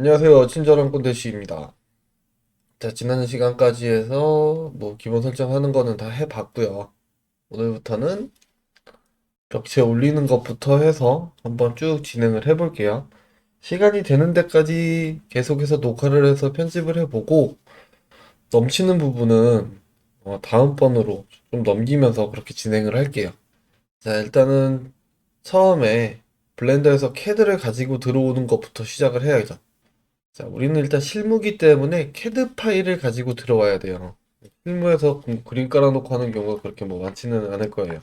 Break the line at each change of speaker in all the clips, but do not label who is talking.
안녕하세요. 친절한 꼰대씨입니다. 자, 지난 시간까지 해서 기본 설정하는 거는 다 해봤고요. 오늘부터는 벽체 올리는 것부터 해서 한번 쭉 진행을 해볼게요. 시간이 되는 데까지 계속해서 녹화를 해서 편집을 해보고 넘치는 부분은 다음번으로 좀 넘기면서 그렇게 진행을 할게요. 자, 일단은 처음에 블렌더에서 캐드를 가지고 들어오는 것부터 시작을 해야죠. 자, 우리는 일단 실무기 때문에 캐드 파일을 가지고 들어와야 돼요. 실무에서 그림 깔아놓고 하는 경우가 그렇게 많지는 않을 거예요.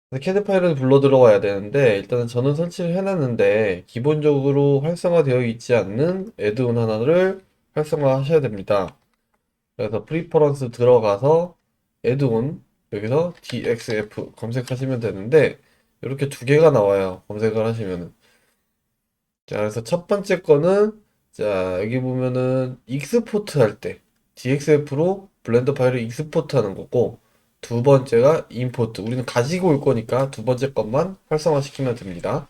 그래서 캐드 파일을 불러 들어와야 되는데, 일단은 저는 설치를 해놨는데, 기본적으로 활성화되어 있지 않는 애드온 하나를 활성화 하셔야 됩니다. 그래서 프리퍼런스 들어가서 애드온, 여기서 DXF 검색하시면 되는데, 이렇게 두 개가 나와요. 검색을 하시면은. 자, 그래서 첫 번째 거는, 자, 여기 보면은, 익스포트 할 때, DXF로 블렌더 파일을 익스포트 하는 거고, 두 번째가 임포트. 우리는 가지고 올 거니까 두 번째 것만 활성화 시키면 됩니다.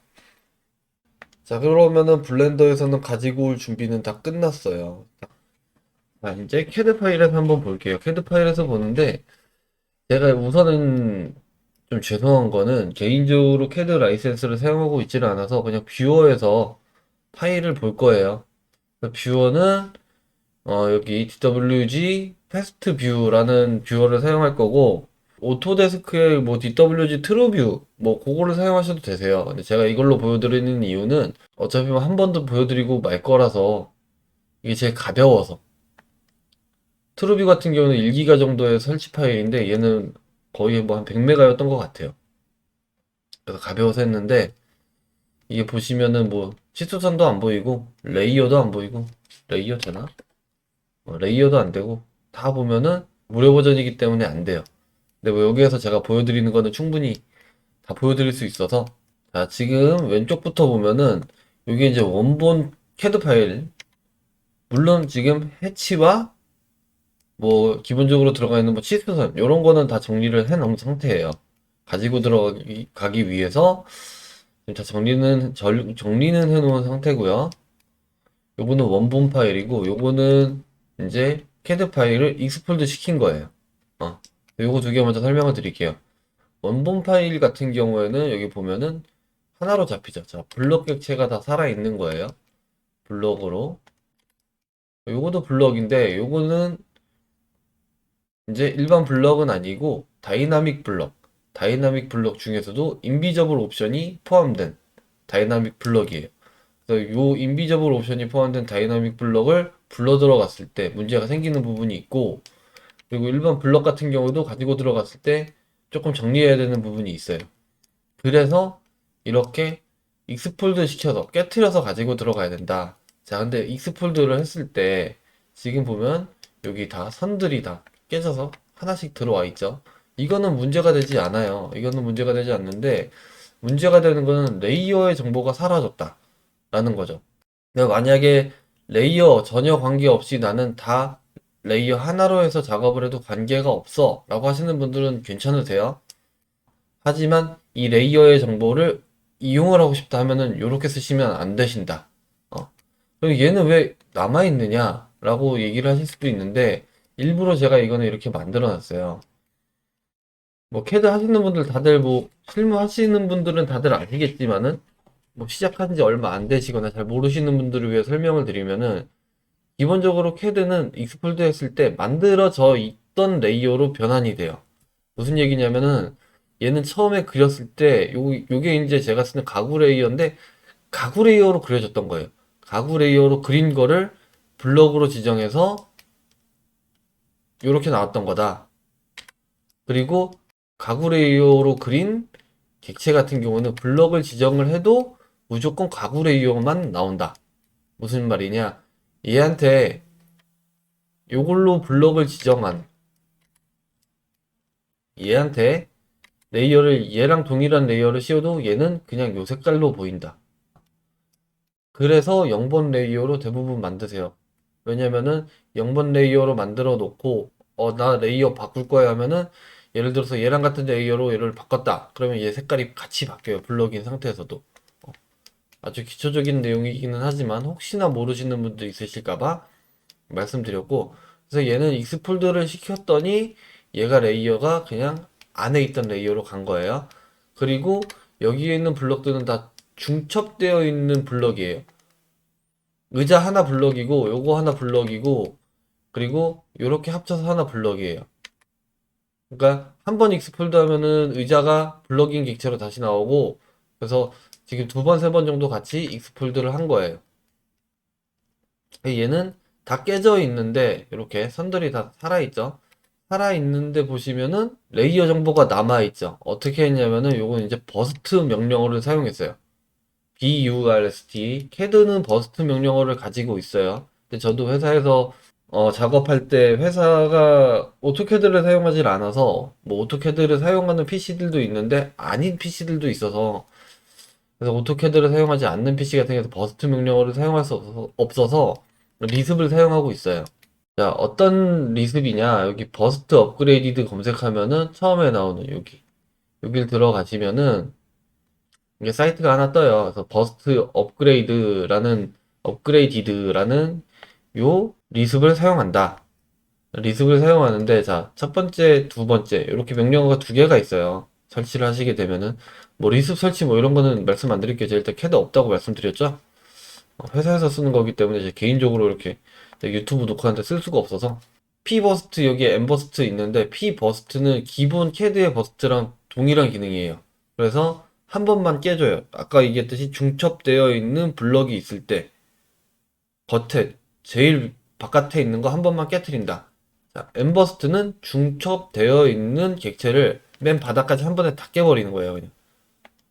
자, 그러면은 블렌더에서는 가지고 올 준비는 다 끝났어요. 자, 이제 캐드 파일에서 한번 볼게요. 캐드 파일에서 보는데, 제가 우선은 좀 죄송한 거는, 개인적으로 캐드 라이센스를 사용하고 있지는 않아서 그냥 뷰어에서 파일을 볼 거예요. 뷰어는 여기 DWG 패스트 뷰라는 뷰어를 사용할 거고, 오토데스크의 DWG 트루뷰 그거를 사용하셔도 되세요. 근데 제가 이걸로 보여드리는 이유는 어차피 한 번도 보여드리고 말 거라서 이게 제일 가벼워서. 트루뷰 같은 경우는 1기가 정도의 설치 파일인데 얘는 거의 한 100메가였던 것 같아요. 그래서 가벼워서 했는데, 이게 보시면은 치수선도 안 보이고 레이어도 안 보이고, 레이어 되나? 레이어도 안 되고, 다 보면은 무료 버전이기 때문에 안 돼요. 근데 여기에서 제가 보여드리는 거는 충분히 다 보여드릴 수 있어서. 자, 지금 왼쪽부터 보면은 여기 이제 원본 캐드 파일, 물론 지금 해치와 기본적으로 들어가 있는 치수선 이런 거는 다 정리를 해 놓은 상태예요. 가지고 들어가기 위해서 지금 다 정리는 해 놓은 상태고요. 요거는 원본 파일이고, 요거는 이제 캐드 파일을 익스폴드 시킨 거예요. 어. 요거 두 개 먼저 설명을 드릴게요. 원본 파일 같은 경우에는 여기 보면은 하나로 잡히죠. 자, 블럭 객체가 다 살아있는 거예요. 블럭으로. 요거도 블럭인데, 요거는 이제 일반 블럭은 아니고, 다이나믹 블럭. 다이나믹 블럭 중에서도 인비저블 옵션이 포함된 다이나믹 블럭이에요. 그래서 요 인비저블 옵션이 포함된 다이나믹 블럭을 불러 들어갔을 때 문제가 생기는 부분이 있고, 그리고 일반 블럭 같은 경우도 가지고 들어갔을 때 조금 정리해야 되는 부분이 있어요. 그래서 이렇게 익스폴드 시켜서 깨트려서 가지고 들어가야 된다. 자, 근데 익스폴드를 했을 때 지금 보면 여기 다 선들이 다 깨져서 하나씩 들어와 있죠. 이거는 문제가 되지 않아요. 이거는 문제가 되지 않는데, 문제가 되는 거는 레이어의 정보가 사라졌다 라는 거죠. 근데 만약에 레이어 전혀 관계없이 나는 다 레이어 하나로 해서 작업을 해도 관계가 없어 라고 하시는 분들은 괜찮으세요. 하지만 이 레이어의 정보를 이용을 하고 싶다 하면은 이렇게 쓰시면 안 되신다. 그럼 얘는 왜 남아있느냐 라고 얘기를 하실 수도 있는데, 일부러 제가 이거는 이렇게 만들어 놨어요. 캐드 하시는 분들 다들 실무 하시는 분들은 다들 아시겠지만은, 시작한 지 얼마 안 되시거나 잘 모르시는 분들을 위해 설명을 드리면은, 기본적으로 캐드는 익스폴드 했을 때 만들어져 있던 레이어로 변환이 돼요. 무슨 얘기냐면은, 얘는 처음에 그렸을 때 요게 이제 제가 쓰는 가구 레이어인데, 가구 레이어로 그려졌던 거예요. 가구 레이어로 그린 거를 블럭으로 지정해서 요렇게 나왔던 거다. 그리고 가구 레이어로 그린 객체 같은 경우는 블럭을 지정을 해도 무조건 가구 레이어만 나온다. 무슨 말이냐? 얘한테 요걸로 블럭을 지정한, 얘한테 레이어를 얘랑 동일한 레이어를 씌워도 얘는 그냥 요 색깔로 보인다. 그래서 0번 레이어로 대부분 만드세요. 왜냐면은 0번 레이어로 만들어 놓고 나 레이어 바꿀 거야 하면은, 예를 들어서 얘랑 같은 레이어로 얘를 바꿨다. 그러면 얘 색깔이 같이 바뀌어요. 블럭인 상태에서도. 아주 기초적인 내용이기는 하지만 혹시나 모르시는 분도 있으실까봐 말씀드렸고, 그래서 얘는 익스폴드를 시켰더니 얘가 레이어가 그냥 안에 있던 레이어로 간 거예요. 그리고 여기에 있는 블럭들은 다 중첩되어 있는 블럭이에요. 의자 하나 블럭이고 요거 하나 블럭이고 그리고 요렇게 합쳐서 하나 블럭이에요. 그러니까 한 번 익스폴드 하면은 의자가 블럭인 객체로 다시 나오고, 그래서 지금 두 번, 세 번 정도 같이 익스폴드를 한 거예요. 얘는 다 깨져 있는데 이렇게 선들이 다 살아있죠. 살아있는데 보시면은 레이어 정보가 남아있죠. 어떻게 했냐면은 요건 이제 버스트 명령어를 사용했어요. BURST. CAD는 버스트 명령어를 가지고 있어요. 근데 저도 회사에서 작업할 때 회사가 오토캐드를 사용하지 않아서 뭐 오토캐드를 사용하는 PC들도 있는데 아닌 PC들도 있어서, 그래서 오토캐드를 사용하지 않는 PC 같은 경우서 버스트 명령어를 사용할 수 없어서 리습을 사용하고 있어요. 자, 어떤 리습이냐? 여기 버스트 업그레이디드 검색하면은 처음에 나오는 여길 들어가시면은 이게 사이트가 하나 떠요. 그래서 버스트 업그레이디드라는 요 리습을 사용한다. 리습을 사용하는데, 자, 첫 번째, 두 번째, 이렇게 명령어가 두 개가 있어요. 설치를 하시게 되면은, 뭐, 리습 설치 뭐 이런 거는 말씀 안 드릴게요. 제가 일단 캐드 없다고 말씀드렸죠? 회사에서 쓰는 거기 때문에 제 개인적으로 이렇게 유튜브 녹화하는데 쓸 수가 없어서. P버스트, 여기에 M버스트 있는데, P버스트는 기본 캐드의 버스트랑 동일한 기능이에요. 그래서 한 번만 깨줘요. 아까 얘기했듯이 중첩되어 있는 블럭이 있을 때, 겉에, 제일 바깥에 있는 거 한 번만 깨트린다. 자, 엠버스트는 중첩되어 있는 객체를 맨 바닥까지 한 번에 다 깨버리는 거예요, 그냥.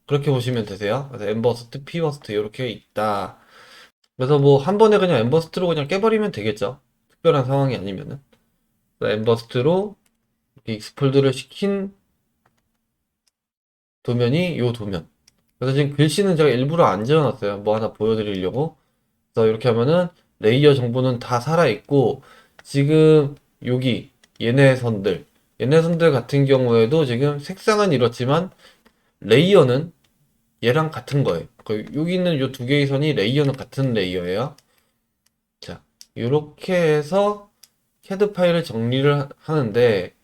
그렇게 보시면 되세요. 그래서 엠버스트, 피버스트 이렇게 있다. 그래서 뭐 한 번에 그냥 엠버스트로 그냥 깨버리면 되겠죠. 특별한 상황이 아니면은. 그래서 엠버스트로 이렇게 익스폴드를 시킨 도면이 요 도면. 그래서 지금 글씨는 제가 일부러 안 지어놨어요. 뭐 하나 보여드리려고. 그래서 이렇게 하면은 레이어 정보는 다 살아있고, 지금 여기 얘네 선들 같은 경우에도 지금 색상은 이렇지만 레이어는 얘랑 같은 거예요. 여기 있는 요 두 개의 선이 레이어는 같은 레이어예요. 자, 이렇게 해서 캐드 파일을 정리를 하는데,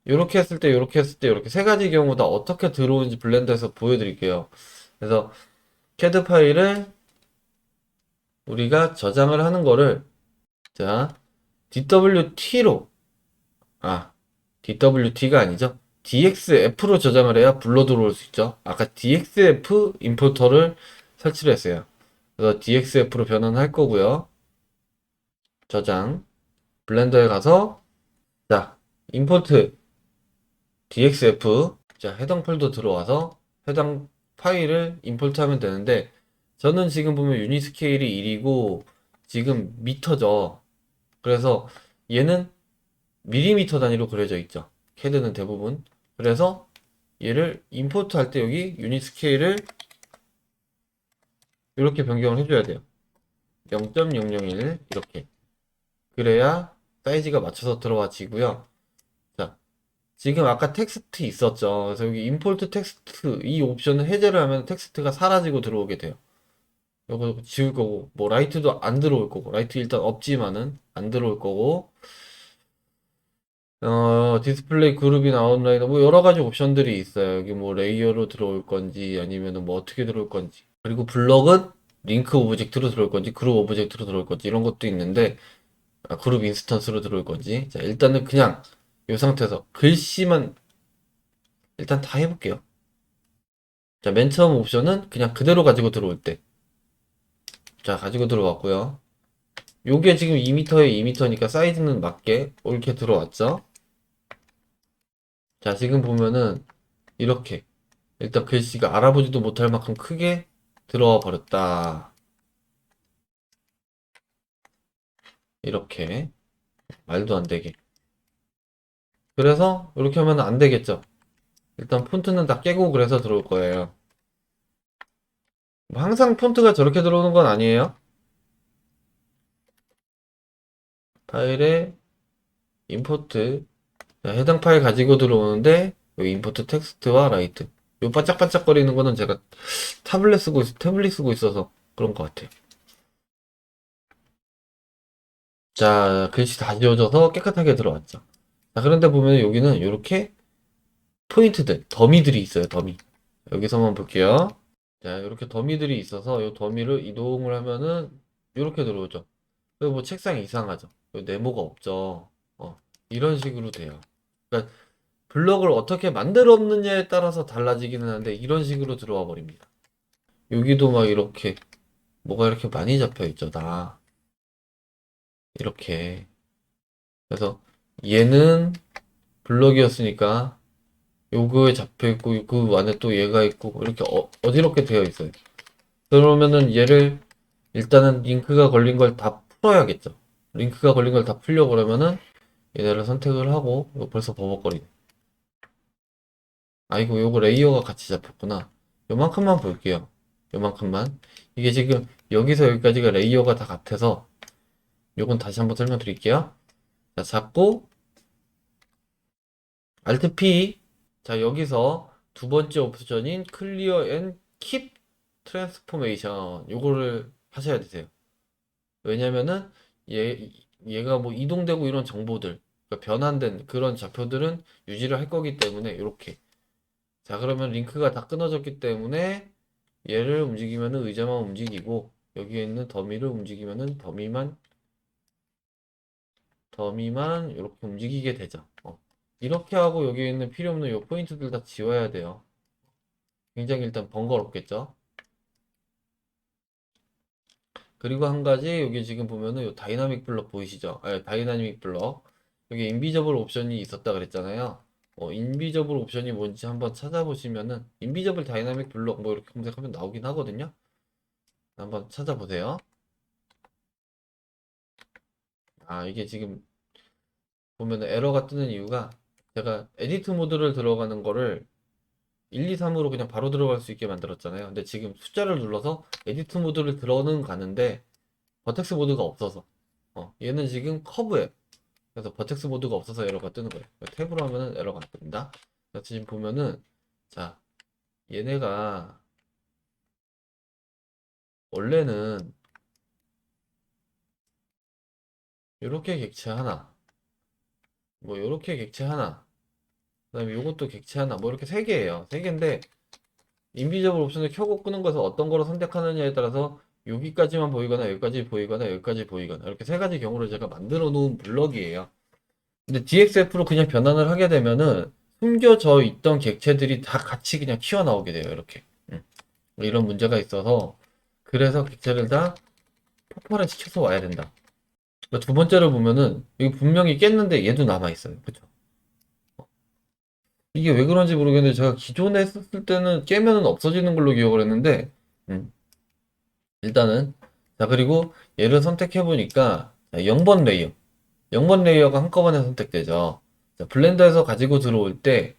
이렇게 했을 때, 이렇게 했을 때, 이렇게 세 가지 경우 다 어떻게 들어오는지 블렌더에서 보여드릴게요. 그래서 캐드 파일을 우리가 저장을 하는 거를, 자, DWT로, 아, DWT가 아니죠. DXF로 저장을 해야 불러 들어올 수 있죠. 아까 DXF 임포터를 설치를 했어요. 그래서 DXF로 변환할 거고요. 저장. 블렌더에 가서, 자, 임포트 DXF. 자, 해당 폴더 들어와서 해당 파일을 임포트 하면 되는데, 저는 지금 보면 유닛 스케일이 1이고, 지금 미터죠. 그래서 얘는 밀리미터 단위로 그려져 있죠. 캐드는 대부분. 그래서 얘를 임포트 할 때 여기 유닛 스케일을 이렇게 변경을 해줘야 돼요. 0.001 이렇게. 그래야 사이즈가 맞춰서 들어와지고요. 자, 지금 아까 텍스트 있었죠. 그래서 여기 임포트 텍스트 이 옵션을 해제를 하면 텍스트가 사라지고 들어오게 돼요. 이거 지울 거고, 뭐 라이트도 안 들어올 거고, 라이트 일단 없지만은 안 들어올 거고, 디스플레이 그룹이나 아웃라이너 뭐 여러 가지 옵션들이 있어요. 여기 뭐 레이어로 들어올 건지 아니면은 뭐 어떻게 들어올 건지. 그리고 블럭은 링크 오브젝트로 들어올 건지 그룹 오브젝트로 들어올 건지 이런 것도 있는데, 그룹 인스턴스로 들어올 건지. 자, 일단은 그냥 이 상태에서 글씨만 일단 다 해볼게요. 자, 맨 처음 옵션은 그냥 그대로 가지고 들어올 때. 자, 가지고 들어왔고요. 요게 지금 2m에 2m니까 사이즈는 맞게 옳게 들어왔죠. 자, 지금 보면은 이렇게 일단 글씨가 알아보지도 못할 만큼 크게 들어와 버렸다. 이렇게 말도 안 되게. 그래서 이렇게 하면 안 되겠죠. 일단 폰트는 다 깨고 그래서 들어올 거예요. 뭐 항상 폰트가 저렇게 들어오는 건 아니에요. 파일에 임포트, 해당 파일 가지고 들어오는데 여기 임포트 텍스트와 라이트. 요 반짝반짝거리는 거는 제가 태블릿 쓰고 있어서 그런 것 같아요. 자, 글씨 다 지워져서 깨끗하게 들어왔죠. 자, 그런데 보면 여기는 이렇게 포인트들, 더미들이 있어요, 더미. 여기서 한번 볼게요. 자, 이렇게 더미들이 있어서 이 더미를 이동을 하면은 이렇게 들어오죠. 그리고 뭐 책상이 이상하죠. 여기 네모가 없죠. 이런 식으로 돼요. 그러니까 블럭을 어떻게 만들었느냐에 따라서 달라지기는 한데 이런 식으로 들어와 버립니다. 여기도 막 이렇게 뭐가 이렇게 많이 잡혀 있죠, 다. 이렇게. 그래서 얘는 블럭이었으니까 요거에 잡혀 있고 그 안에 또 얘가 있고 이렇게 어지럽게 되어 있어요. 그러면은 얘를 일단은 링크가 걸린 걸 다 풀어야겠죠. 링크가 걸린 걸 다 풀려 그러면은 얘네를 선택을 하고 이거 벌써 버벅거리네. 아이고 요거 레이어가 같이 잡혔구나. 요만큼만 볼게요. 요만큼만. 이게 지금 여기서 여기까지가 레이어가 다 같아서 요건 다시 한번 설명드릴게요. 자, 잡고 Alt P. 자, 여기서 두 번째 옵션인 클리어 앤 킵 트랜스포메이션 요거를 하셔야 되세요. 왜냐면은 얘가 뭐 이동되고 이런 정보들, 그러니까 변환된 그런 좌표들은 유지를 할 거기 때문에 이렇게. 자, 그러면 링크가 다 끊어졌기 때문에 얘를 움직이면은 의자만 움직이고 여기에 있는 더미를 움직이면은 더미만 이렇게 움직이게 되죠. 이렇게 하고 여기에 있는 필요 없는 요 포인트들 다 지워야 돼요. 굉장히 일단 번거롭겠죠. 그리고 한 가지 여기 지금 보면은 요 다이나믹 블럭 보이시죠? 다이나믹 블럭. 여기 인비저블 옵션이 있었다 그랬잖아요. 인비저블 옵션이 뭔지 한번 찾아보시면은 인비저블 다이나믹 블럭 뭐 이렇게 검색하면 나오긴 하거든요. 한번 찾아보세요. 아, 이게 지금 보면 에러가 뜨는 이유가 제가 에디트 모드를 들어가는 거를 1, 2, 3으로 그냥 바로 들어갈 수 있게 만들었잖아요. 근데 지금 숫자를 눌러서 에디트 모드를 들어는 가는데 버텍스 모드가 없어서 얘는 지금 커브예요. 그래서 버텍스 모드가 없어서 에러가 뜨는 거예요. 탭으로 하면은 에러가 안 뜹니다. 그래서 지금 보면은 자, 얘네가 원래는 이렇게 객체 하나, 뭐 이렇게 객체 하나, 그다음에 요것도 객체 하나, 뭐 이렇게 세 개예요. 세 개인데 인비저블 옵션을 켜고 끄는 것을 어떤 거로 선택하느냐에 따라서 여기까지만 보이거나 여기까지 보이거나 여기까지 보이거나 이렇게 세 가지 경우를 제가 만들어 놓은 블럭이에요. 근데 DXF로 그냥 변환을 하게 되면은 숨겨져 있던 객체들이 다 같이 그냥 튀어나오게 돼요. 이렇게. 뭐 이런 문제가 있어서 그래서 객체를 다 폭발을 시켜서 와야 된다. 그러니까 두 번째를 보면은 여기 분명히 깼는데 얘도 남아 있어요. 그쵸? 이게 왜 그런지 모르겠는데 제가 기존에 했을 때는 깨면은 없어지는 걸로 기억을 했는데 음, 일단은 자, 그리고 얘를 선택해 보니까 0번 레이어 0번 레이어가 한꺼번에 선택되죠. 자, 블렌더에서 가지고 들어올 때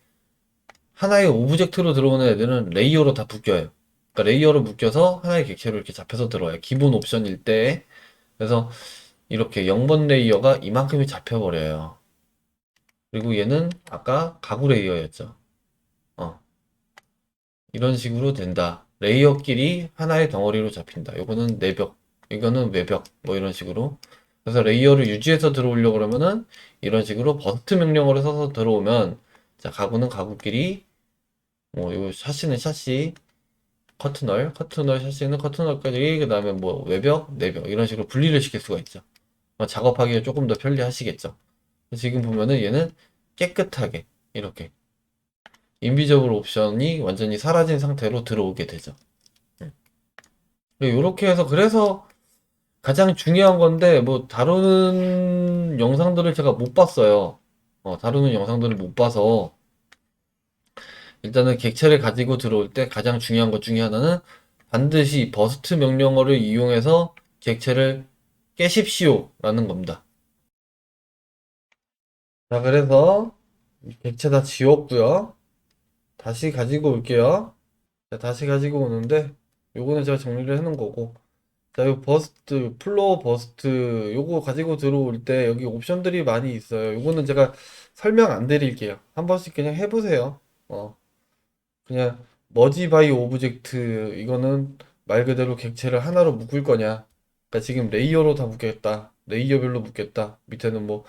하나의 오브젝트로 들어오는 애들은 레이어로 다 묶여요. 그러니까 레이어로 묶여서 하나의 객체로 이렇게 잡혀서 들어와요. 기본 옵션일 때. 그래서 이렇게 0번 레이어가 이만큼이 잡혀버려요. 그리고 얘는 아까 가구 레이어였죠. 어, 이런 식으로 된다. 레이어끼리 하나의 덩어리로 잡힌다. 요거는 내벽, 이거는 외벽, 뭐 이런 식으로. 그래서 레이어를 유지해서 들어오려고 그러면은 이런 식으로 버스트 명령어를 써서 들어오면 자, 가구는 가구끼리, 뭐, 요 샤시는 샤시, 커튼널 샤시는 커튼널까지, 그 다음에 뭐 외벽, 내벽 이런 식으로 분리를 시킬 수가 있죠. 작업하기가 조금 더 편리하시겠죠. 지금 보면은 얘는 깨끗하게 이렇게 인비저블 옵션이 완전히 사라진 상태로 들어오게 되죠. 이렇게 해서 그래서 가장 중요한 건데 뭐 다루는 영상들을 제가 못 봤어요. 다루는 영상들을 못 봐서 일단은 객체를 가지고 들어올 때 가장 중요한 것 중에 하나는 반드시 버스트 명령어를 이용해서 객체를 깨십시오 라는 겁니다. 자, 그래서 객체 다 지웠고요. 다시 가지고 올게요. 자, 다시 가지고 오는데 요거는 제가 정리를 해 놓은 거고, 자, 요 버스트, 플로어 버스트 요거 가지고 들어올 때 여기 옵션들이 많이 있어요. 요거는 제가 설명 안 드릴게요. 한 번씩 그냥 해보세요. 그냥 머지 바이 오브젝트 이거는 말 그대로 객체를 하나로 묶을 거냐. 그러니까 지금 레이어로 다 묶겠다. 레이어별로 묶겠다. 밑에는 뭐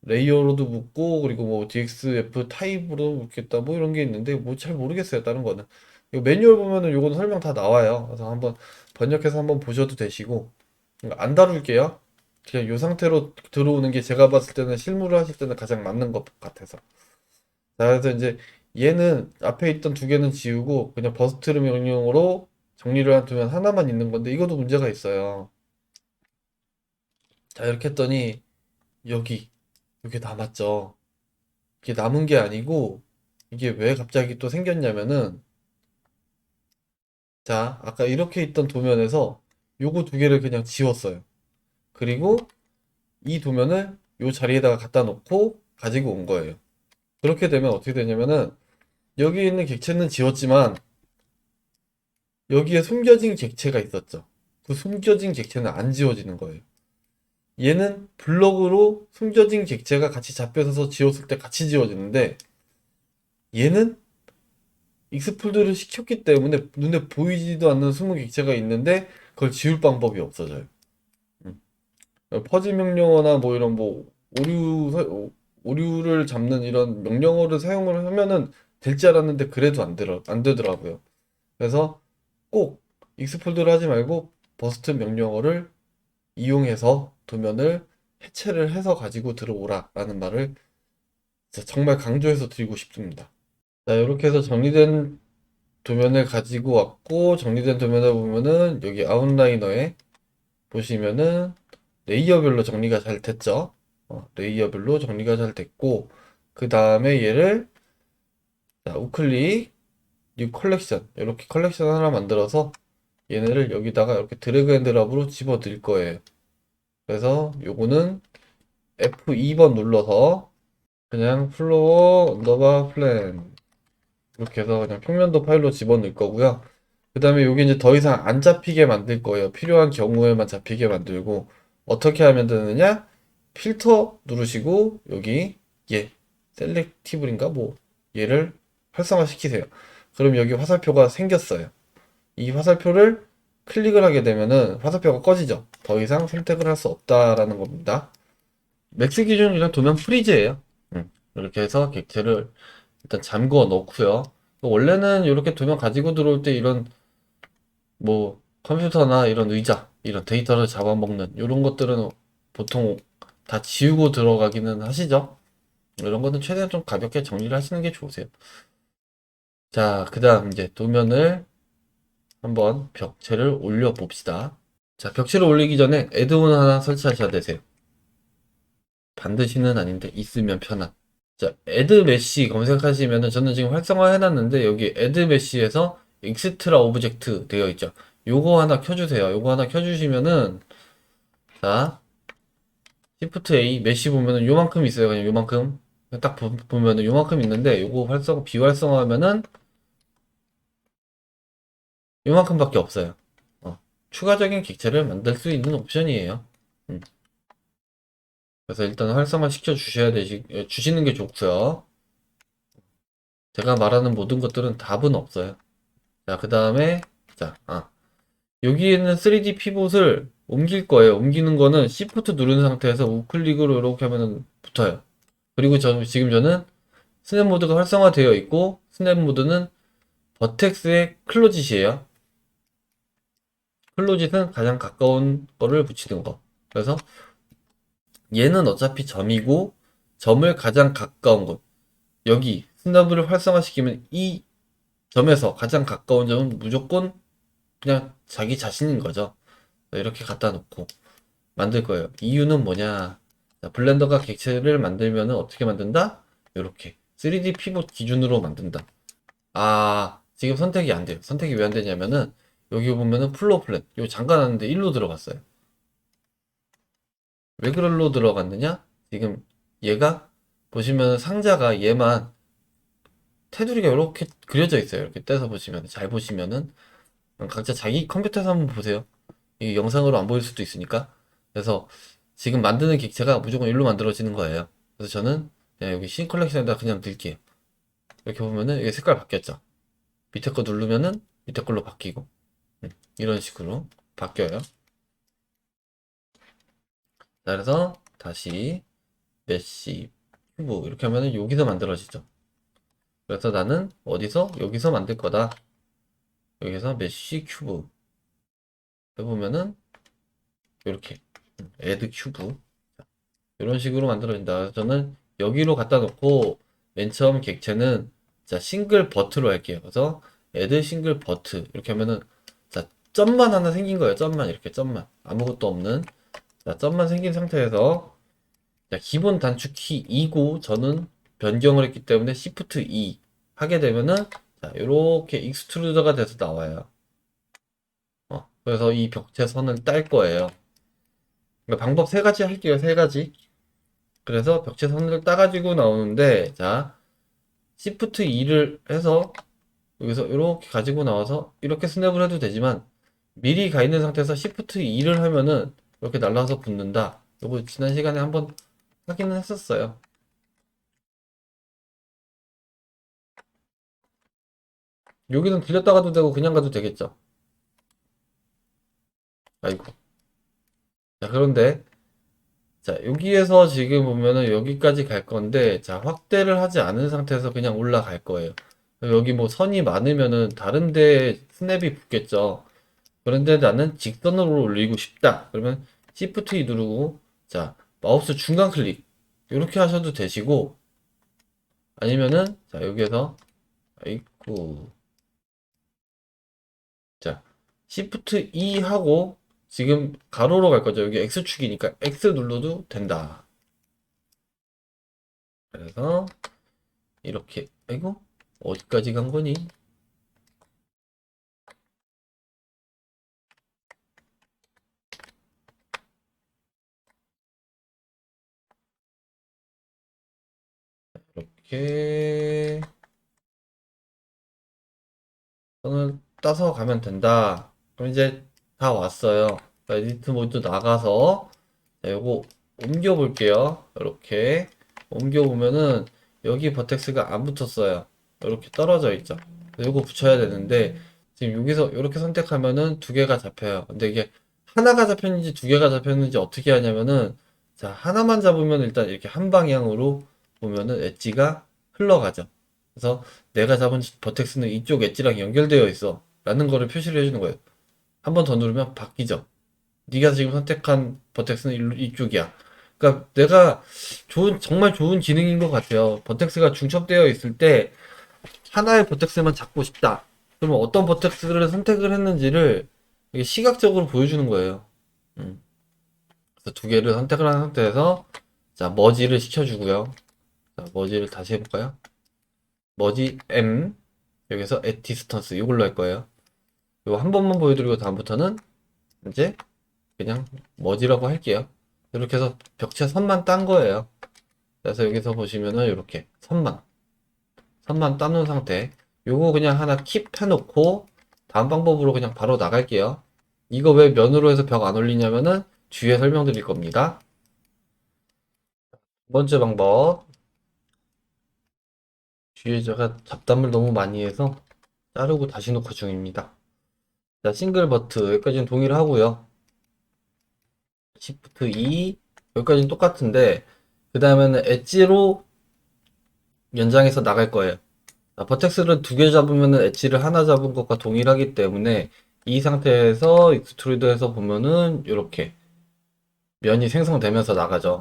레이어로도 묶고 그리고 뭐 DXF 타입으로 묶겠다. 뭐 이런 게 있는데 뭐 잘 모르겠어요. 다른 거는. 이거 매뉴얼 보면은 요거는 설명 다 나와요. 그래서 한번 번역해서 한번 보셔도 되시고 안 다룰게요. 그냥 요 상태로 들어오는 게 제가 봤을 때는 실무를 하실 때는 가장 맞는 것 같아서. 자, 그래서 이제 얘는 앞에 있던 두 개는 지우고 그냥 버스트를 명령으로 정리를 두면 하나만 있는 건데 이것도 문제가 있어요. 자, 이렇게 했더니 여기 이게 남았죠. 이게 남은 게 아니고 이게 왜 갑자기 또 생겼냐면은 자, 아까 이렇게 있던 도면에서 요거 두 개를 그냥 지웠어요. 그리고 이 도면을 요 자리에다가 갖다 놓고 가지고 온 거예요. 그렇게 되면 어떻게 되냐면은 여기 있는 객체는 지웠지만 여기에 숨겨진 객체가 있었죠. 그 숨겨진 객체는 안 지워지는 거예요. 얘는 블럭으로 숨겨진 객체가 같이 잡혀서 지웠을 때 같이 지워지는데 얘는 익스플로드를 시켰기 때문에 눈에 보이지도 않는 숨은 객체가 있는데 그걸 지울 방법이 없어져요. 음. 퍼즐 명령어나 뭐 이런 뭐 오류를 잡는 이런 명령어를 사용을 하면은 될 줄 알았는데 그래도 안 되더라고요. 그래서 꼭 익스플로드를 하지 말고 버스트 명령어를 이용해서 도면을 해체를 해서 가지고 들어오라 라는 말을 진짜 정말 강조해서 드리고 싶습니다. 자, 이렇게 해서 정리된 도면을 가지고 왔고 정리된 도면을 보면은 여기 아웃라이너에 보시면은 레이어별로 정리가 잘 됐죠. 레이어별로 정리가 잘 됐고 그 다음에 얘를 자, 우클릭 뉴 컬렉션 이렇게 컬렉션 하나 만들어서 얘네를 여기다가 이렇게 드래그 앤 드랍으로 집어 넣을 거예요. 그래서 요거는 F2번 눌러서 그냥 플로어 언더바 플랜 이렇게 해서 그냥 평면도 파일로 집어넣을 거고요. 그 다음에 여기 이제 더 이상 안 잡히게 만들 거예요. 필요한 경우에만 잡히게 만들고 어떻게 하면 되느냐? 필터 누르시고 여기 얘 셀렉티블인가 뭐 얘를 활성화 시키세요. 그럼 여기 화살표가 생겼어요. 이 화살표를 클릭을 하게 되면은 화살표가 꺼지죠. 더 이상 선택을 할 수 없다라는 겁니다. 맥스 기준 그냥 도면 프리즈예요. 이렇게 해서 객체를 일단 잠궈 놓고요. 원래는 이렇게 도면 가지고 들어올 때 이런 뭐 컴퓨터나 이런 의자, 이런 데이터를 잡아먹는 이런 것들은 보통 다 지우고 들어가기는 하시죠. 이런 거는 최대한 좀 가볍게 정리를 하시는 게 좋으세요. 자, 그 다음 이제 도면을 한번 벽체를 올려 봅시다. 자, 벽체를 올리기 전에 애드온 하나 설치하셔야 되세요. 반드시는 아닌데 있으면 편한. 자, 애드 메시 검색하시면은 저는 지금 활성화 해놨는데 여기 애드 메시에서 익스트라 오브젝트 되어 있죠. 요거 하나 켜주세요. 요거 하나 켜주시면은 자, Shift A 메시 보면은 요만큼 있어요. 그냥 요만큼. 딱 보면은 요만큼 있는데 요거 비활성화하면은 요만큼밖에 없어요. 추가적인 객체를 만들 수 있는 옵션이에요. 음. 그래서 일단 활성화 시켜 주시는 게 좋고요. 제가 말하는 모든 것들은 답은 없어요. 자, 그 다음에 자, 여기에는 3D 피봇을 옮길 거예요. 옮기는 거는 Shift 누른 상태에서 우클릭으로 이렇게 하면 붙어요. 그리고 지금 저는 스냅 모드가 활성화되어 있고 스냅 모드는 버텍스의 클로짓이에요. 클로짓은 가장 가까운 거를 붙이는 거. 그래서 얘는 어차피 점이고 점을 가장 가까운 곳. 여기 스냅을 활성화시키면 이 점에서 가장 가까운 점은 무조건 그냥 자기 자신인 거죠. 이렇게 갖다 놓고 만들 거예요. 이유는 뭐냐? 자, 블렌더가 객체를 만들면 어떻게 만든다? 이렇게 3D 피봇 기준으로 만든다. 지금 선택이 안 돼요. 선택이 왜 안 되냐면은 여기 보면은 플로어 플랫 요 잠깐 하는데 1로 들어갔어요. 왜 그럴로 들어갔느냐? 지금 얘가 보시면 상자가 얘만 테두리가 이렇게 그려져 있어요. 이렇게 떼서 보시면 잘 보시면은 각자 자기 컴퓨터에서 한번 보세요. 이게 영상으로 안 보일 수도 있으니까. 그래서 지금 만드는 객체가 무조건 일로 만들어지는 거예요. 그래서 저는 그냥 여기 씬 컬렉션에다 그냥 넣을게요. 이렇게 보면은 이게 색깔 바뀌었죠. 밑에 거 누르면은 밑에 걸로 바뀌고 이런 식으로 바뀌어요. 자, 그래서 다시 메시 큐브 이렇게 하면은 여기서 만들어지죠. 그래서 나는 어디서? 여기서 만들 거다. 여기서 메시 큐브 해보면은 이렇게 애드 큐브 이런 식으로 만들어진다. 그래서 저는 여기로 갖다 놓고 맨 처음 객체는 자 싱글 버트로 할게요. 그래서 애드 싱글 버트 이렇게 하면은 자 점만 하나 생긴 거예요. 점만 이렇게 점만 아무것도 없는 자 점만 생긴 상태에서 자 기본 단축키 2고 저는 변경을 했기 때문에 Shift 2 하게 되면은 자 이렇게 익스트루더가 돼서 나와요. 그래서 이 벽체선을 딸 거예요. 그러니까 방법 세 가지 할게요. 세 가지. 그래서 벽체선을 따가지고 나오는데 자 Shift 2를 해서 여기서 이렇게 가지고 나와서 이렇게 스냅을 해도 되지만 미리 가 있는 상태에서 Shift 2를 하면은 이렇게 날라서 붙는다. 요거 지난 시간에 한번 하기는 했었어요. 여기는 들렸다 가도 되고 그냥 가도 되겠죠. 아이고. 자 그런데 자 여기에서 지금 보면은 여기까지 갈 건데 자 확대를 하지 않은 상태에서 그냥 올라갈 거예요. 여기 뭐 선이 많으면은 다른 데 스냅이 붙겠죠. 그런데 나는 직선으로 올리고 싶다. 그러면 Shift 2 누르고 자 마우스 중간 클릭 이렇게 하셔도 되시고 아니면은 자 여기에서 아이쿠 자 Shift 2 하고 지금 가로로 갈 거죠. 여기 X축이니까 X 눌러도 된다. 그래서 이렇게 아이고 어디까지 간 거니? 이렇게 선을 따서 가면 된다. 그럼 이제 다 왔어요. 자, 에디트 모드 나가서 자, 요거 옮겨 볼게요. 이렇게 옮겨 보면은 여기 버텍스가 안 붙었어요. 이렇게 떨어져 있죠. 요거 붙여야 되는데 지금 여기서 이렇게 선택하면은 두 개가 잡혀요. 근데 이게 하나가 잡혔는지 두 개가 잡혔는지 어떻게 하냐면은 자 하나만 잡으면 일단 이렇게 한 방향으로 보면은 엣지가 흘러가죠. 그래서 내가 잡은 버텍스는 이쪽 엣지랑 연결되어 있어 라는 거를 표시를 해주는 거예요. 한 번 더 누르면 바뀌죠. 네가 지금 선택한 버텍스는 이쪽이야. 그러니까 내가 정말 좋은 기능인 것 같아요. 버텍스가 중첩되어 있을 때 하나의 버텍스만 잡고 싶다. 그러면 어떤 버텍스를 선택을 했는지를 이게 시각적으로 보여주는 거예요. 음. 그래서 두 개를 선택을 한 상태에서 자 머지를 시켜주고요. 자 머지를 다시 해볼까요? 머지 M 여기서 at distance 이걸로 할 거예요. 이거 한 번만 보여드리고 다음부터는 이제 그냥 머지라고 할게요. 이렇게 해서 벽체 선만 딴 거예요. 그래서 여기서 보시면은 이렇게 선만 따놓은 상태. 요거 그냥 하나 킵 해놓고 다음 방법으로 그냥 바로 나갈게요. 이거 왜 면으로 해서 벽 안 올리냐면은 뒤에 설명드릴 겁니다. 두 번째 방법. 뒤에 제가 잡담을 너무 많이 해서 자르고 다시 녹화 중입니다. 자, 싱글 버트 여기까지는 동의를 하고요. Shift 2 여기까지는 똑같은데 그 다음에는 엣지로 연장해서 나갈 거예요. 자, 버텍스를 두 개 잡으면은 엣지를 하나 잡은 것과 동일하기 때문에 이 상태에서 익스트루드해서 보면은 이렇게 면이 생성되면서 나가죠.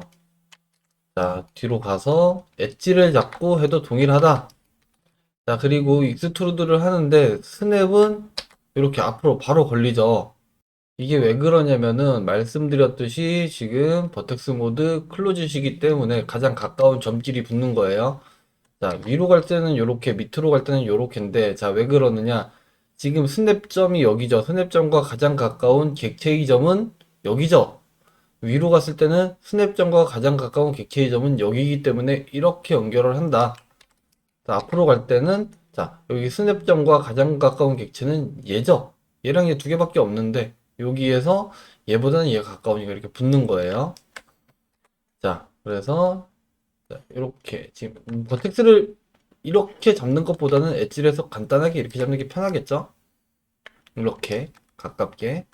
자, 뒤로 가서 엣지를 잡고 해도 동일하다. 자, 그리고 익스트루드를 하는데 스냅은 이렇게 앞으로 바로 걸리죠. 이게 왜 그러냐면은 말씀드렸듯이 지금 버텍스 모드 클로즈시기 때문에 가장 가까운 점끼리 붙는 거예요. 자, 위로 갈 때는 요렇게, 밑으로 갈 때는 요렇게인데, 자, 왜 그러느냐? 지금 스냅점이 여기죠. 스냅점과 가장 가까운 객체의 점은 여기죠. 위로 갔을 때는 스냅점과 가장 가까운 객체의 점은 여기이기 때문에 이렇게 연결을 한다. 자, 앞으로 갈 때는, 자, 여기 스냅점과 가장 가까운 객체는 얘죠. 얘랑 얘 두 개밖에 없는데, 여기에서 얘보다는 얘가 가까우니까 이렇게 붙는 거예요. 자, 그래서, 자, 이렇게, 지금, 버텍스를 이렇게 잡는 것보다는 엣지에서 간단하게 이렇게 잡는 게 편하겠죠? 이렇게 가깝게.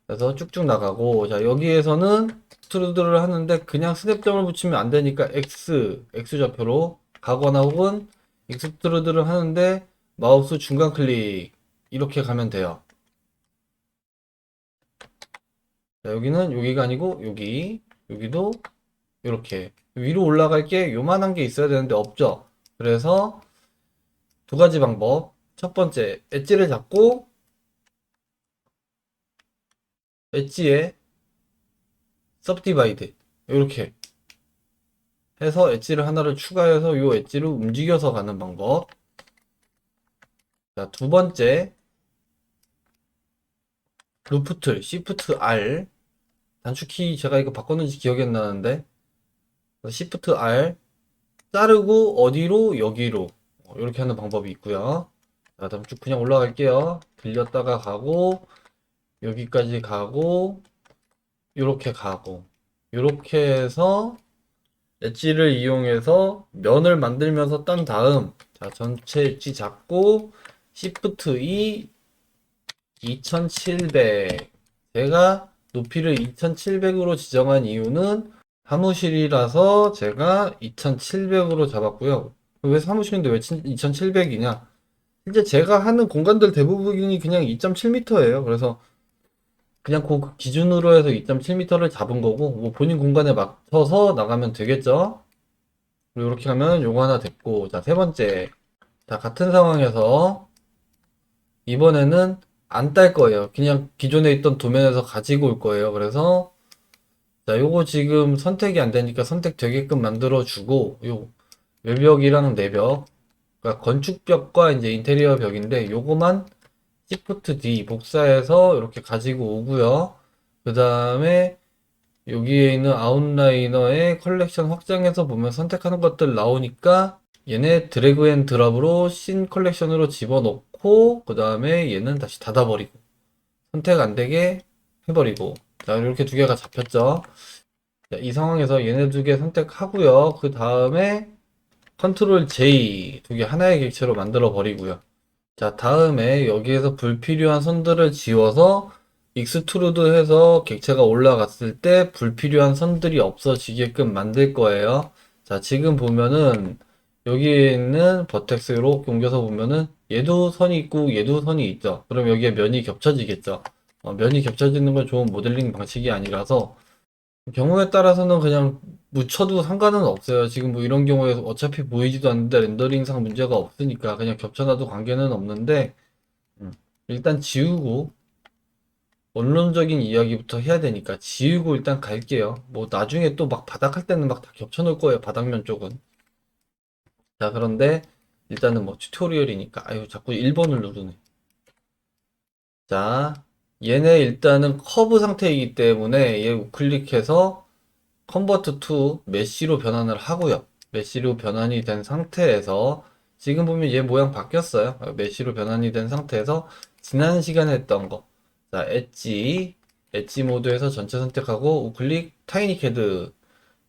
그래서 쭉쭉 나가고, 자, 여기에서는 스트루드를 하는데 그냥 스냅점을 붙이면 안 되니까 X좌표로 가거나 혹은 익스트루드를 하는데 마우스 중간 클릭 이렇게 가면 돼요. 자, 여기는 여기가 아니고 여기도 이렇게 위로 올라갈 게 요만한 게 있어야 되는데 없죠. 그래서 두 가지 방법. 첫 번째, 엣지를 잡고 엣지에 सब디바이드 이렇게 해서 엣지를 하나를 추가해서 요 엣지를 움직여서 가는 방법. 자, 두 번째, 루프트, Shift R. 단축키 제가 이거 바꿨는지 기억이 안 나는데, Shift R. 자르고 어디로? 여기로. 이렇게 하는 방법이 있고요. 자, 다음 쭉 그냥 올라갈게요. 빌렸다가 가고, 여기까지 가고, 이렇게 가고, 이렇게 해서 엣지를 이용해서 면을 만들면서 딴 다음, 자, 전체 엣지 잡고, Shift E 2700. 제가 높이를 2700으로 지정한 이유는 사무실이라서 제가 2700으로 잡았고요. 왜 사무실인데 왜 2700이냐? 실제 제가 하는 공간들 대부분이 그냥 2.7m예요. 그래서 그냥 그 기준으로 해서 2.7m를 잡은 거고, 뭐 본인 공간에 맞춰서 나가면 되겠죠? 그리고 이렇게 하면 요거 하나 됐고, 자, 세 번째. 자, 같은 상황에서 이번에는 안 딸 거예요. 그냥 기존에 있던 도면에서 가지고 올 거예요. 그래서 자, 요거 지금 선택이 안 되니까 선택되게끔 만들어 주고, 요 외벽이랑 내벽, 그러니까 건축벽과 이제 인테리어 벽인데 요거만 Shift D 복사해서 이렇게 가지고 오고요. 그 다음에 여기에 있는 아웃라이너의 컬렉션 확장해서 보면 선택하는 것들 나오니까 얘네 드래그 앤 드랍으로 신 컬렉션으로 집어넣고 그 다음에 얘는 다시 닫아버리고 선택 안 되게 해버리고 자 이렇게 두 개가 잡혔죠. 자, 이 상황에서 얘네 두 개 선택하고요. 그 다음에 컨트롤 J 두 개 하나의 객체로 만들어 버리고요. 자, 다음에 여기에서 불필요한 선들을 지워서 익스트루드 해서 객체가 올라갔을 때 불필요한 선들이 없어지게끔 만들 거예요. 자, 지금 보면은 여기에 있는 버텍스로 옮겨서 보면은 얘도 선이 있고 얘도 선이 있죠. 그럼 여기에 면이 겹쳐지겠죠. 면이 겹쳐지는 건 좋은 모델링 방식이 아니라서 경우에 따라서는 그냥 묻혀도 상관은 없어요. 지금 뭐 이런 경우에 어차피 보이지도 않는데 렌더링상 문제가 없으니까 그냥 겹쳐놔도 관계는 없는데 음, 일단 지우고 원론적인 이야기부터 해야 되니까 지우고 일단 갈게요. 뭐 나중에 또 막 바닥 할 때는 막 다 겹쳐놓을 거예요. 바닥면 쪽은. 자 그런데 일단은 뭐 튜토리얼이니까 아유 자꾸 1번을 누르네. 자 얘네 일단은 커브 상태이기 때문에 얘 우클릭해서 컨버트 투 메쉬로 변환을 하고요. 메쉬로 변환이 된 상태에서 지금 보면 얘 모양 바뀌었어요. 메쉬로 변환이 된 상태에서 지난 시간에 했던 거. 자, 엣지 모드에서 전체 선택하고 우클릭 타이니 캐드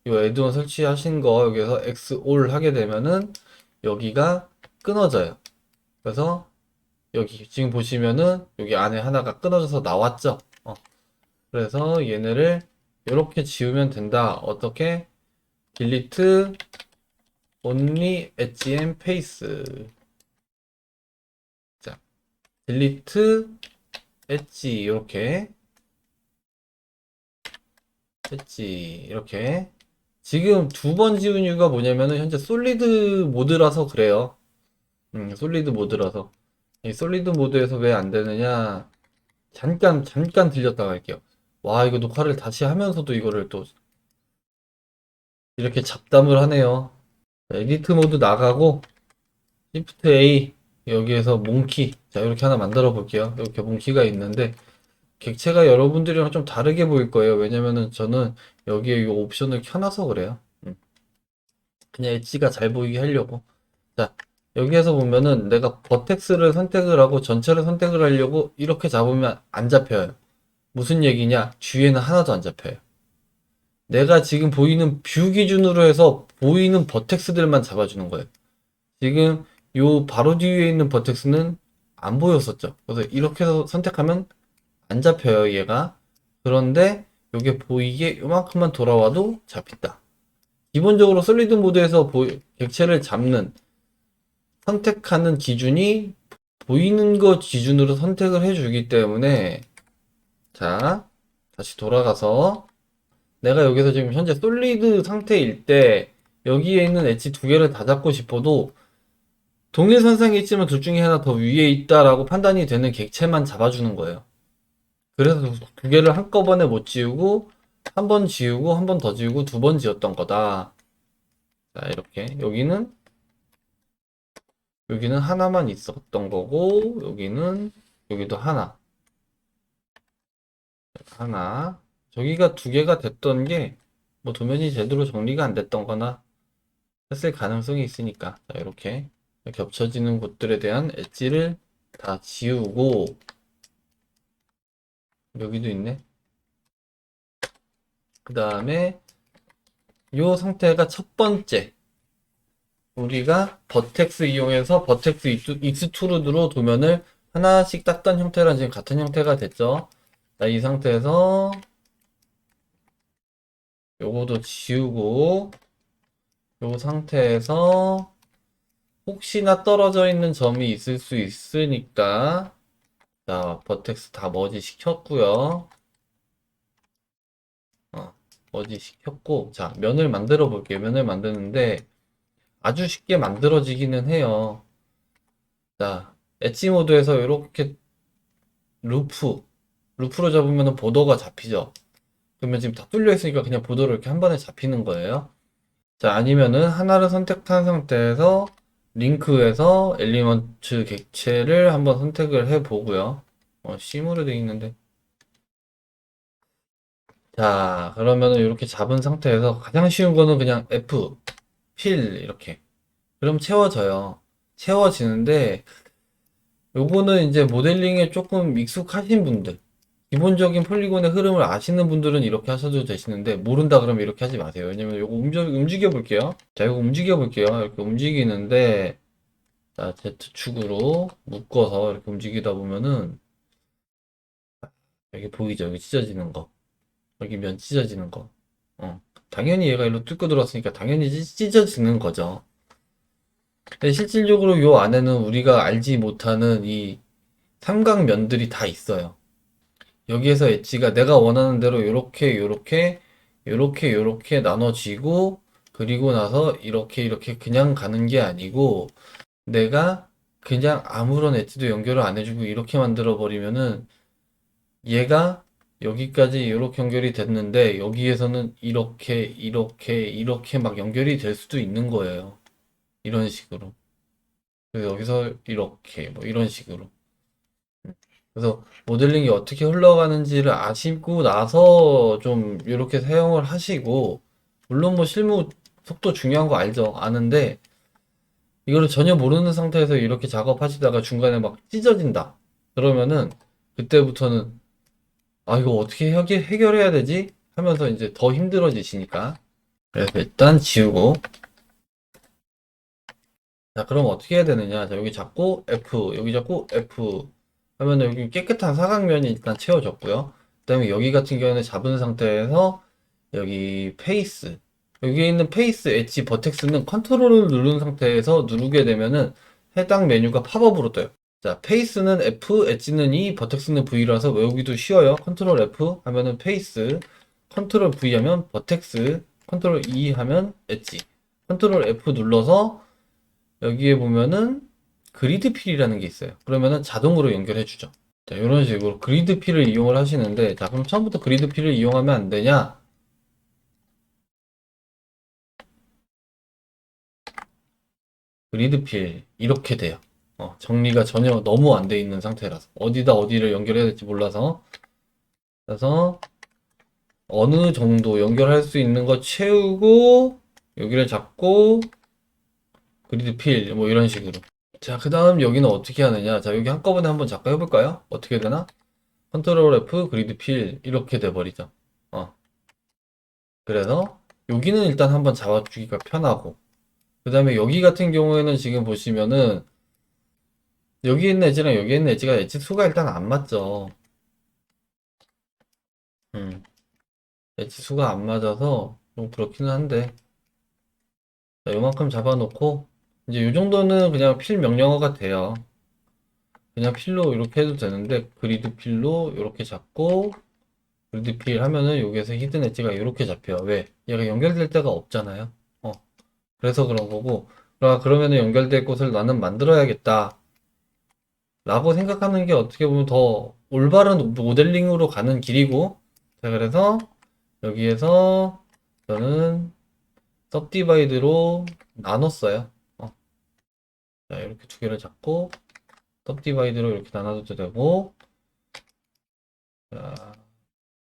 이 애드온 설치하신 거 여기서 X 올 하게 되면은 여기가 끊어져요. 그래서 여기 지금 보시면은 여기 안에 하나가 끊어져서 나왔죠. 그래서 얘네를 이렇게 지우면 된다. 어떻게? 딜리트 only 엣지 앤 페이스. 자, 딜리트 엣지 이렇게 엣지 이렇게 지금 두 번 지운 이유가 뭐냐면은 현재 솔리드 모드라서 그래요. 솔리드 모드라서 이 솔리드 모드에서 왜 안 되느냐? 잠깐 들렸다가 할게요. 와 이거 녹화를 다시 하면서도 이거를 또 이렇게 잡담을 하네요. 자, 에디트 모드 나가고 Shift A 여기에서 몽키 자 이렇게 하나 만들어 볼게요. 이렇게 몽키가 있는데 객체가 여러분들이랑 좀 다르게 보일 거예요. 왜냐면은 저는 여기에 이 옵션을 켜놔서 그래요. 그냥 엣지가 잘 보이게 하려고. 자 여기에서 보면은 내가 버텍스를 선택을 하고 전체를 선택을 하려고 이렇게 잡으면 안 잡혀요. 무슨 얘기냐? 뒤에는 하나도 안 잡혀요. 내가 지금 보이는 뷰 기준으로 해서 보이는 버텍스들만 잡아주는 거예요. 지금 요 바로 뒤에 있는 버텍스는 안 보였었죠. 그래서 이렇게 해서 선택하면 안 잡혀요, 얘가. 그런데 요게 보이게 요만큼만 돌아와도 잡힌다. 기본적으로 솔리드 모드에서 객체를 잡는, 선택하는 기준이 보이는 거 기준으로 선택을 해주기 때문에, 자, 다시 돌아가서 내가 여기서 지금 현재 솔리드 상태일 때 여기에 있는 엣지 두 개를 다 잡고 싶어도 동일선상에 있지만 둘 중에 하나 더 위에 있다라고 판단이 되는 객체만 잡아주는 거예요. 그래서 두 개를 한꺼번에 못 지우고 한 번 지우고 한 번 더 지우고 두 번 지었던 거다. 자, 이렇게 여기는 하나만 있었던 거고 여기도 하나. 저기가 두 개가 됐던 게 뭐 도면이 제대로 정리가 안 됐던 거나 했을 가능성이 있으니까, 자, 이렇게 겹쳐지는 곳들에 대한 엣지를 다 지우고, 여기도 있네. 그 다음에 이 상태가 첫 번째, 우리가 버텍스 이용해서 버텍스 익스트루드로 도면을 하나씩 땄던 형태랑 지금 같은 형태가 됐죠. 자, 이 상태에서 요거도 지우고, 요 상태에서 혹시나 떨어져 있는 점이 있을 수 있으니까, 자, 버텍스 다 머지 시켰고요. 머지 시켰고, 자, 면을 만들어 볼게요. 면을 만드는데 아주 쉽게 만들어지기는 해요. 자, 엣지 모드에서 이렇게 루프로 잡으면 보더가 잡히죠. 그러면 지금 다 뚫려 있으니까 그냥 보더로 이렇게 한 번에 잡히는 거예요. 자, 아니면은 하나를 선택한 상태에서 링크에서 엘리먼트 객체를 한번 선택을 해 보고요. C으로 되어 있는데. 자, 그러면은 이렇게 잡은 상태에서 가장 쉬운 거는 그냥 F, 필, 이렇게. 그럼 채워져요. 채워지는데, 요거는 이제 모델링에 조금 익숙하신 분들, 기본적인 폴리곤의 흐름을 아시는 분들은 이렇게 하셔도 되시는데, 모른다 그러면 이렇게 하지 마세요. 왜냐면 요거 움직여 볼게요. 자, 이거 움직여 볼게요. 이렇게 움직이는데, 자, Z축으로 묶어서 이렇게 움직이다 보면은, 여기 보이죠? 여기 찢어지는 거. 여기 면 찢어지는 거. 당연히 얘가 일로 뚫고 들어왔으니까 당연히 찢어지는 거죠. 근데 실질적으로 요 안에는 우리가 알지 못하는 이 삼각면들이 다 있어요. 여기에서 엣지가 내가 원하는 대로 요렇게 나눠지고, 그리고 나서 이렇게 그냥 가는 게 아니고, 내가 그냥 아무런 엣지도 연결을 안 해주고 이렇게 만들어 버리면은 얘가 여기까지 이렇게 연결이 됐는데 여기에서는 이렇게 막 연결이 될 수도 있는 거예요. 이런 식으로. 그래서 여기서 이렇게 뭐 이런 식으로. 그래서 모델링이 어떻게 흘러가는지를 아시고 나서 좀 이렇게 사용을 하시고, 물론 뭐 실무 속도 중요한 거 알죠? 아는데 이거를 전혀 모르는 상태에서 이렇게 작업하시다가 중간에 막 찢어진다. 그러면은 그때부터는 아 이거 어떻게 해결해야 되지? 하면서 이제 더 힘들어지시니까. 그래서 일단 지우고, 자 그럼 어떻게 해야 되느냐, 자 여기 잡고 F, 여기 잡고 F 하면 여기 깨끗한 사각면이 일단 채워졌고요. 그 다음에 여기 같은 경우는 잡은 상태에서 여기 페이스, 여기에 있는 페이스 엣지 버텍스는 컨트롤을 누른 상태에서 누르게 되면은 해당 메뉴가 팝업으로 떠요. 자, 페이스는 F, 엣지는 E, 버텍스는 V라서 외우기도 쉬워요. 컨트롤 F 하면은 페이스, 컨트롤 V 하면 버텍스, 컨트롤 E 하면 엣지, 컨트롤 F 눌러서 여기에 보면은 그리드 필이라는 게 있어요. 그러면은 자동으로 연결해 주죠. 자, 이런 식으로 그리드 필을 이용을 하시는데, 자, 그럼 처음부터 그리드 필을 이용하면 안 되냐? 그리드 필 이렇게 돼요. 정리가 전혀 너무 안 돼 있는 상태라서 어디다 어디를 연결해야 될지 몰라서, 그래서 어느 정도 연결할 수 있는 거 채우고 여기를 잡고 그리드 필 뭐 이런 식으로. 자, 그 다음 여기는 어떻게 하느냐. 자, 여기 한꺼번에 한번 잠깐 해볼까요? 어떻게 되나? 컨트롤 F 그리드 필 이렇게 돼버리죠. 그래서 여기는 일단 한번 잡아주기가 편하고, 그 다음에 여기 같은 경우에는 지금 보시면은 여기 있는 엣지랑 여기 있는 엣지가 엣지 수가 일단 안 맞죠. 엣지 수가 안 맞아서 좀 그렇기는 한데, 자, 요만큼 잡아놓고 이제 요 정도는 그냥 필 명령어가 돼요. 그냥 필로 이렇게 해도 되는데, 그리드 필로 이렇게 잡고 그리드 필 하면은 여기에서 히든 엣지가 이렇게 잡혀요. 왜? 얘가 연결될 데가 없잖아요. 그래서 그런 거고, 그러면은 연결될 곳을 나는 만들어야겠다 라고 생각하는 게 어떻게 보면 더 올바른 모델링으로 가는 길이고, 자, 그래서 여기에서 저는 서브디바이드로 나눴어요. 자, 이렇게 두 개를 잡고 서브디바이드로 이렇게 나눠도 되고, 자,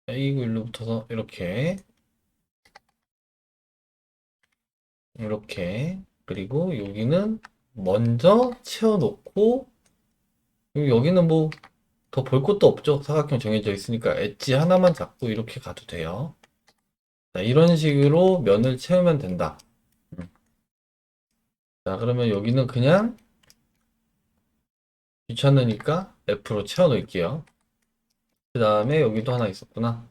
A고 1로 붙어서 이렇게 그리고 여기는 먼저 채워놓고, 여기는 뭐 더 볼 것도 없죠. 사각형 정해져 있으니까 엣지 하나만 잡고 이렇게 가도 돼요. 자, 이런 식으로 면을 채우면 된다. 음. 자, 그러면 여기는 그냥 귀찮으니까 F로 채워 놓을게요. 그 다음에 여기도 하나 있었구나.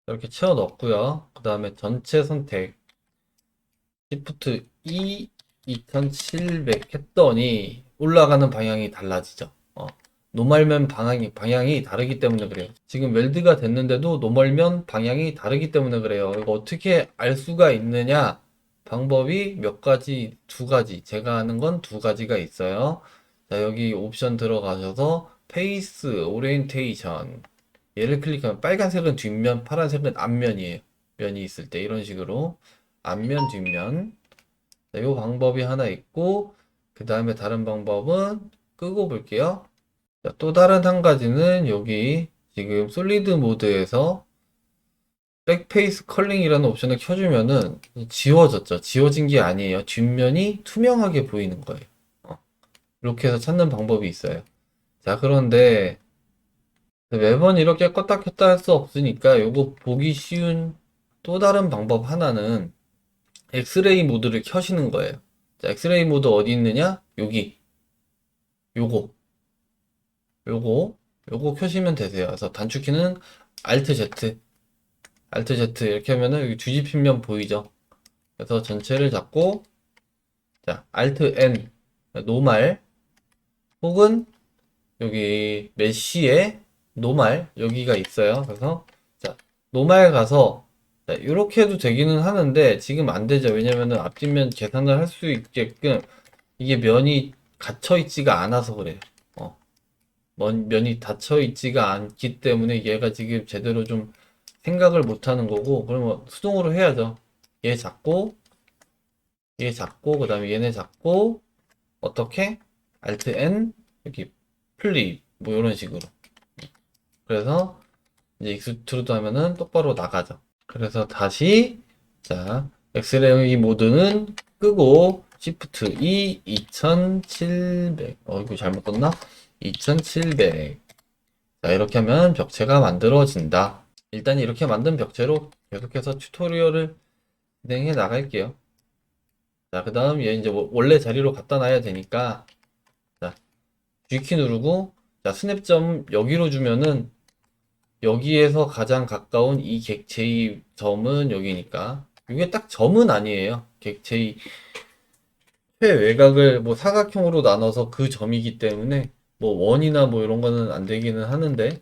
이렇게 채워 넣고요. 그 다음에 전체 선택 Shift E 2700 했더니 올라가는 방향이 달라지죠. 노멀면 방향이 다르기 때문에 그래요. 지금 웰드가 됐는데도 노멀면 방향이 다르기 때문에 그래요. 이거 어떻게 알 수가 있느냐? 방법이 몇 가지, 두 가지. 제가 하는 건 두 가지가 있어요. 자, 여기 옵션 들어가셔서 페이스 오리엔테이션. 얘를 클릭하면 빨간색은 뒷면, 파란색은 앞면이에요. 면이 있을 때 이런 식으로 앞면, 뒷면. 자, 요 방법이 하나 있고, 그 다음에 다른 방법은 끄고 볼게요. 자, 또 다른 한 가지는 여기 지금 솔리드 모드에서 백페이스 컬링이라는 옵션을 켜주면은 지워졌죠. 지워진 게 아니에요. 뒷면이 투명하게 보이는 거예요. 이렇게 해서 찾는 방법이 있어요. 자, 그런데 매번 이렇게 껐다 켰다 할 수 없으니까 요거 보기 쉬운 또 다른 방법 하나는 엑스레이 모드를 켜시는 거예요. 자, 엑스레이 모드 어디 있느냐? 여기. 요거. 요거. 요거 켜시면 되세요. 그래서 단축키는 Alt Z. Alt Z 이렇게 하면은 여기 뒤집힌면 보이죠? 그래서 전체를 잡고, 자, Alt N. 노말. 혹은 여기 메쉬에 노말. 여기가 있어요. 그래서, 자, 노말 가서, 자, 이렇게 해도 되기는 하는데, 지금 안 되죠. 왜냐면은 앞뒷면 계산을 할 수 있게끔 이게 면이 갇혀 있지가 않아서 그래요. 어, 면이 닫혀 있지가 않기 때문에 얘가 지금 제대로 좀 생각을 못 하는 거고, 그러면 수동으로 해야죠. 얘 잡고, 얘 잡고, 그 다음에 얘네 잡고, 어떻게? Alt N, 여기 플립, 뭐 이런 식으로. 그래서 이제 익스트루드 하면은 똑바로 나가죠. 그래서 다시, 자, 엑스레이 모드는 끄고, Shift E 2700. 이거 잘못 떴나? 2700. 자, 이렇게 하면 벽체가 만들어진다. 일단 이렇게 만든 벽체로 계속해서 튜토리얼을 진행해 나갈게요. 자, 그 다음 얘 이제 원래 자리로 갖다 놔야 되니까, 자, G키 누르고, 자, 스냅점 여기로 주면은, 여기에서 가장 가까운 이 객체의 점은 여기니까, 이게 딱 점은 아니에요. 객체의 최외곽을 뭐 사각형으로 나눠서 그 점이기 때문에, 뭐 원이나 뭐 이런 거는 안 되기는 하는데,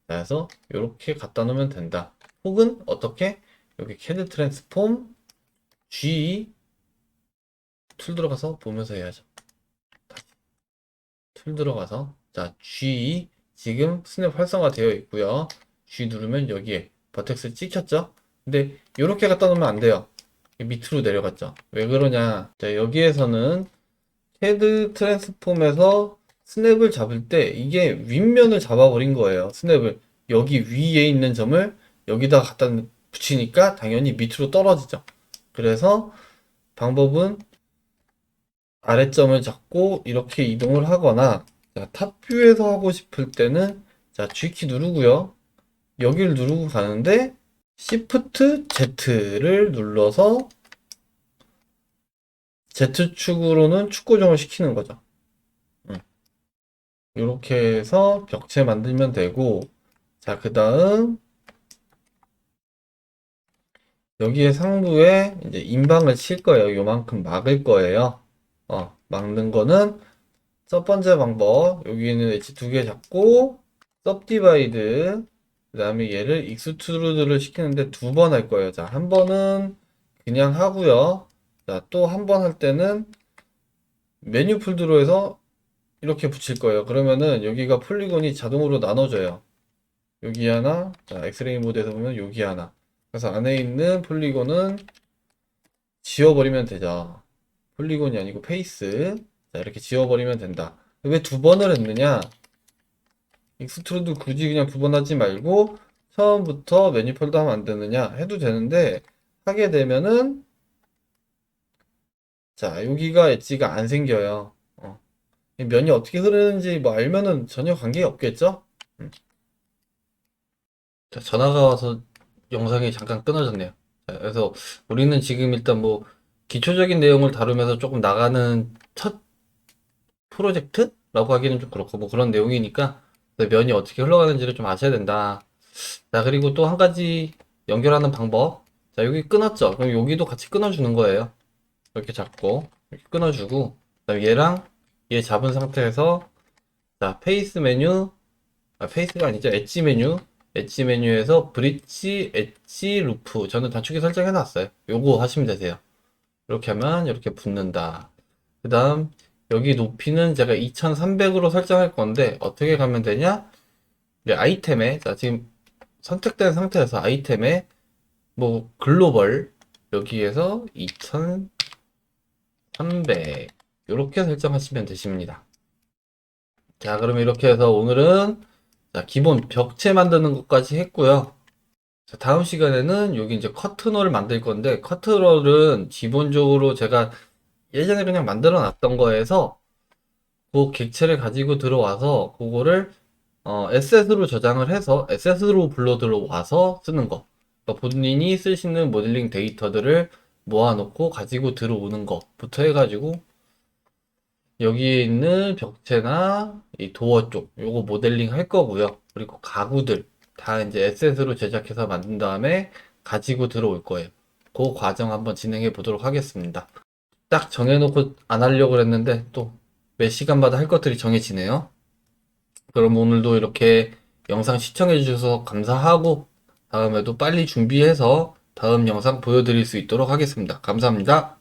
그래서 이렇게 갖다 놓으면 된다. 혹은 어떻게? 여기 CAD 트랜스폼 G 툴 들어가서 보면서 해야죠. 툴 들어가서, 자, G 지금 스냅 활성화 되어 있고요. G 누르면 여기에 버텍스 찍혔죠? 근데 이렇게 갖다 놓으면 안 돼요. 밑으로 내려갔죠. 왜 그러냐? 자, 여기에서는 CAD 트랜스폼에서 스냅을 잡을 때 이게 윗면을 잡아버린 거예요. 스냅을 여기 위에 있는 점을 여기다가 갖다 붙이니까 당연히 밑으로 떨어지죠. 그래서 방법은 아래점을 잡고 이렇게 이동을 하거나, 자, 탑뷰에서 하고 싶을 때는, 자, G키 누르고요. 여기를 누르고 가는데 Shift Z를 눌러서 Z축으로는 축 고정을 시키는 거죠. 이렇게 해서 벽체 만들면 되고, 자, 그 다음 여기에 상부에 이제 인방을 칠 거예요. 요만큼 막을 거예요. 막는 거는 첫 번째 방법. 여기는 엣지 두 개 잡고, subdivide, 그 다음에 얘를 extrude를 시키는데 두 번 할 거예요. 자, 한 번은 그냥 하고요. 자, 또 한 번 할 때는 메뉴 폴드로해서 이렇게 붙일 거예요. 그러면은 여기가 폴리곤이 자동으로 나눠져요. 여기 하나, 자, 엑스레이 모드에서 보면 여기 하나. 그래서 안에 있는 폴리곤은 지워버리면 되죠. 폴리곤이 아니고 페이스. 자, 이렇게 지워버리면 된다. 왜 두 번을 했느냐? 익스트루드 굳이 그냥 두 번 하지 말고 처음부터 매니폴드 하면 안 되느냐? 해도 되는데 하게 되면은 자, 여기가 엣지가 안 생겨요. 이 면이 어떻게 흐르는지 뭐 알면은 전혀 관계 없겠죠? 음. 자, 전화가 와서 영상이 잠깐 끊어졌네요. 자, 그래서 우리는 지금 일단 뭐 기초적인 내용을 다루면서 조금 나가는 첫 프로젝트라고 하기는 좀 그렇고 뭐 그런 내용이니까 면이 어떻게 흘러가는지를 좀 아셔야 된다. 자, 그리고 또 한 가지 연결하는 방법. 자, 여기 끊었죠? 그럼 여기도 같이 끊어주는 거예요. 이렇게 잡고 이렇게 끊어주고 그다음에 얘랑 얘 잡은 상태에서 자, 페이스 메뉴, 페이스가 아니죠. 엣지 메뉴에서 브릿지 엣지 루프 저는 단축키 설정해 놨어요. 요거 하시면 되세요. 이렇게 하면 이렇게 붙는다. 그 다음 여기 높이는 제가 2300으로 설정할 건데 어떻게 가면 되냐? 이제 아이템에 자 지금 선택된 상태에서 아이템에 뭐 글로벌 여기에서 2300 이렇게 설정하시면 되십니다. 자, 그럼 이렇게 해서 오늘은 자, 기본 벽체 만드는 것까지 했고요. 자, 다음 시간에는 여기 이제 커튼홀을 만들 건데 커튼홀은 기본적으로 제가 예전에 그냥 만들어 놨던 거에서 그 객체를 가지고 들어와서 그거를 SS로 저장을 해서 SS로 불러 들어와서 쓰는 거. 그러니까 본인이 쓰시는 모델링 데이터들을 모아놓고 가지고 들어오는 것부터 해가지고 여기에 있는 벽체나 이 도어 쪽 요거 모델링 할 거고요. 그리고 가구들 다 이제 SS로 제작해서 만든 다음에 가지고 들어올 거예요. 그 과정 한번 진행해 보도록 하겠습니다. 딱 정해놓고 안 하려고 그랬는데 또 몇 시간마다 할 것들이 정해지네요. 그럼 오늘도 이렇게 영상 시청해 주셔서 감사하고 다음에도 빨리 준비해서 다음 영상 보여드릴 수 있도록 하겠습니다. 감사합니다.